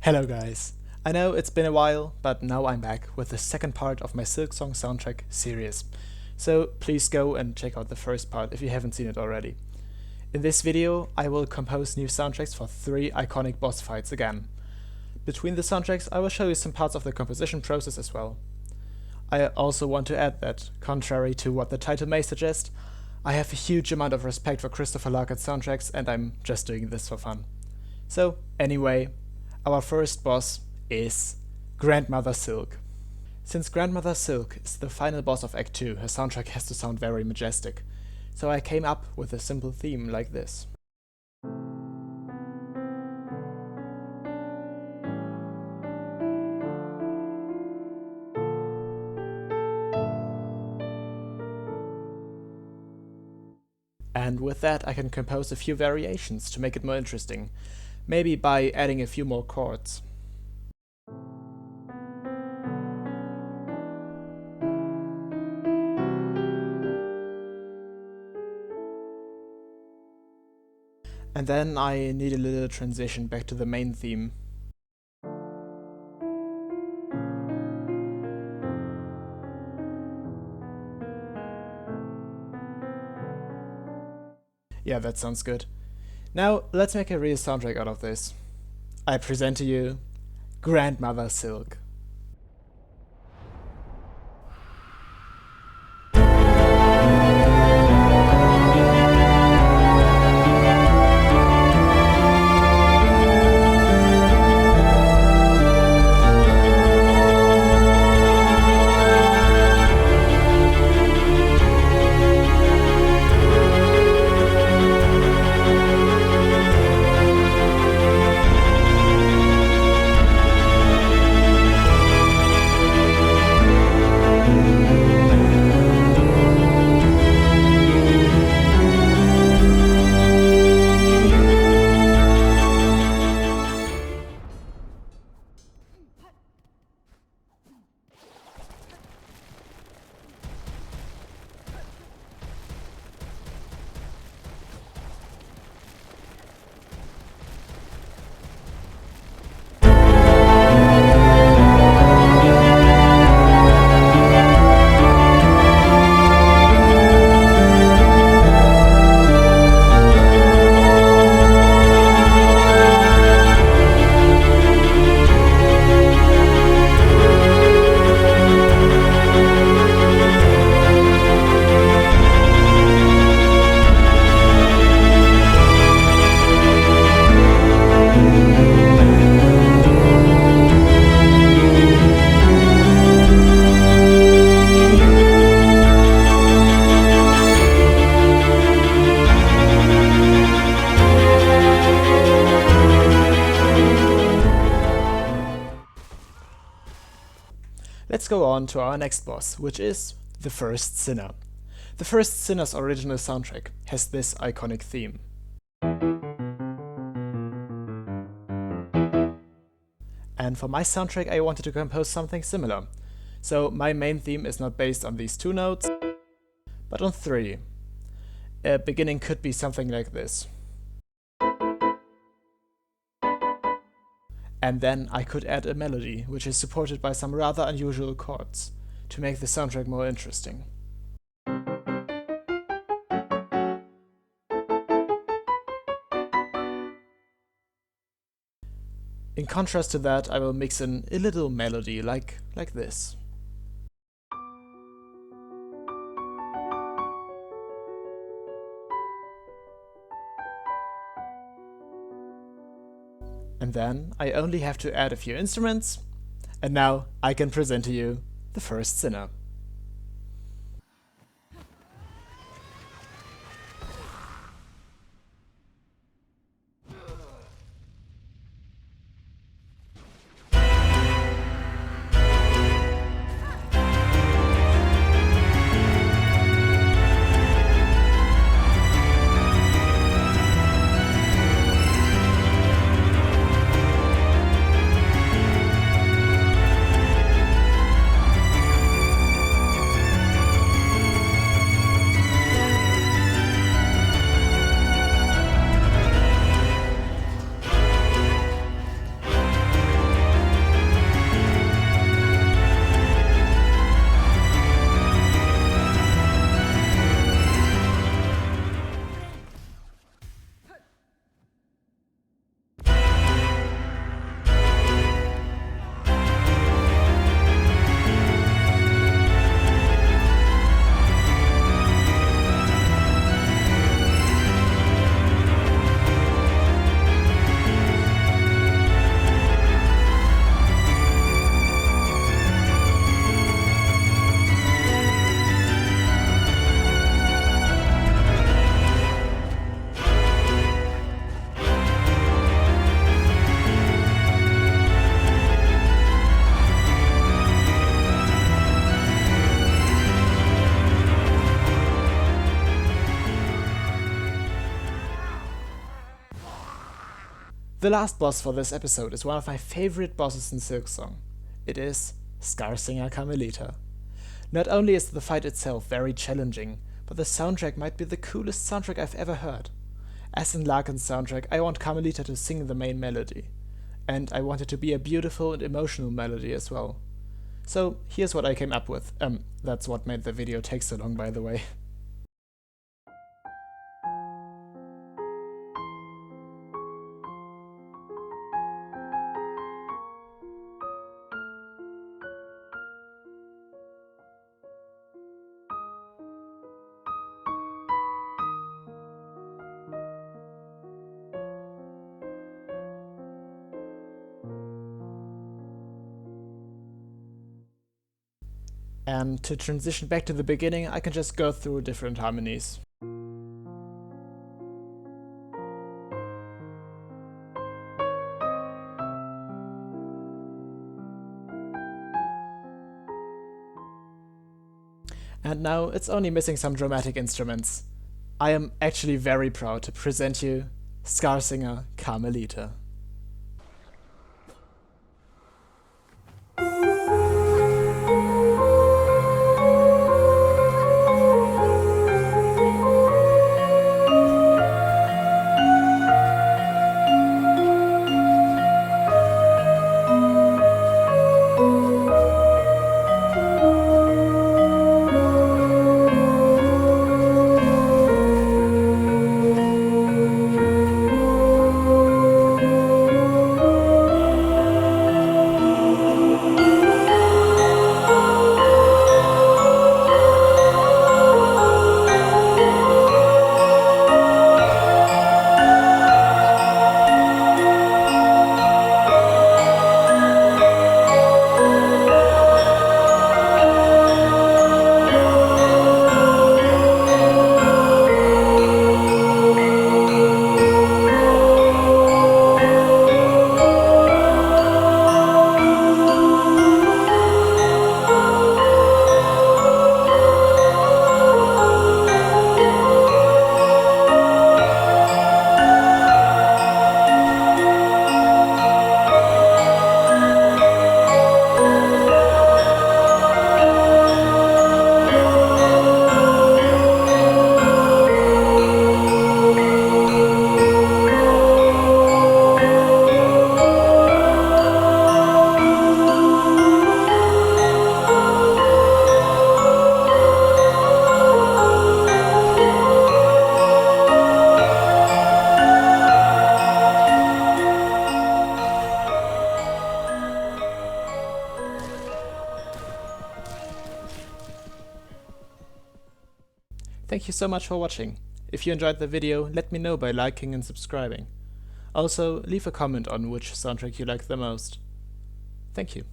Hello guys! I know it's been a while, but now I'm back with the second part of my Silksong soundtrack series. So please go and check out the first part if you haven't seen it already. In this video I will compose new soundtracks for 3 iconic boss fights again. Between the soundtracks I will show you some parts of the composition process as well. I also want to add that, contrary to what the title may suggest, I have a huge amount of respect for Christopher Larkin's soundtracks and I'm just doing this for fun. So anyway, our first boss is Grandmother Silk. Since Grandmother Silk is the final boss of Act 2, her soundtrack has to sound very majestic, so I came up with a simple theme like this. And with that I can compose a few variations to make it more interesting, maybe by adding a few more chords. And then I need a little transition back to the main theme. Yeah, that sounds good. Now let's make a real soundtrack out of this. I present to you Grandmother Silk. Let's go on to our next boss, which is the First Sinner. The First Sinner's original soundtrack has this iconic theme. And for my soundtrack I wanted to compose something similar. So my main theme is not based on these 2 notes, but on 3. A beginning could be something like this. And then I could add a melody, which is supported by some rather unusual chords, to make the soundtrack more interesting. In contrast to that, I will mix in a little melody like this. And then I only have to add a few instruments, and now I can present to you the First Sinner. The last boss for this episode is one of my favorite bosses in Silksong. It is Scarsinger Carmelita. Not only is the fight itself very challenging, but the soundtrack might be the coolest soundtrack I've ever heard. As in Larkin's soundtrack, I want Carmelita to sing the main melody. And I want it to be a beautiful and emotional melody as well. So here's what I came up with. That's what made the video take so long, by the way. And to transition back to the beginning, I can just go through different harmonies. And now it's only missing some dramatic instruments. I am actually very proud to present you Scarsinger Carmelita. Thank you so much for watching. If you enjoyed the video, let me know by liking and subscribing. Also, leave a comment on which soundtrack you like the most. Thank you.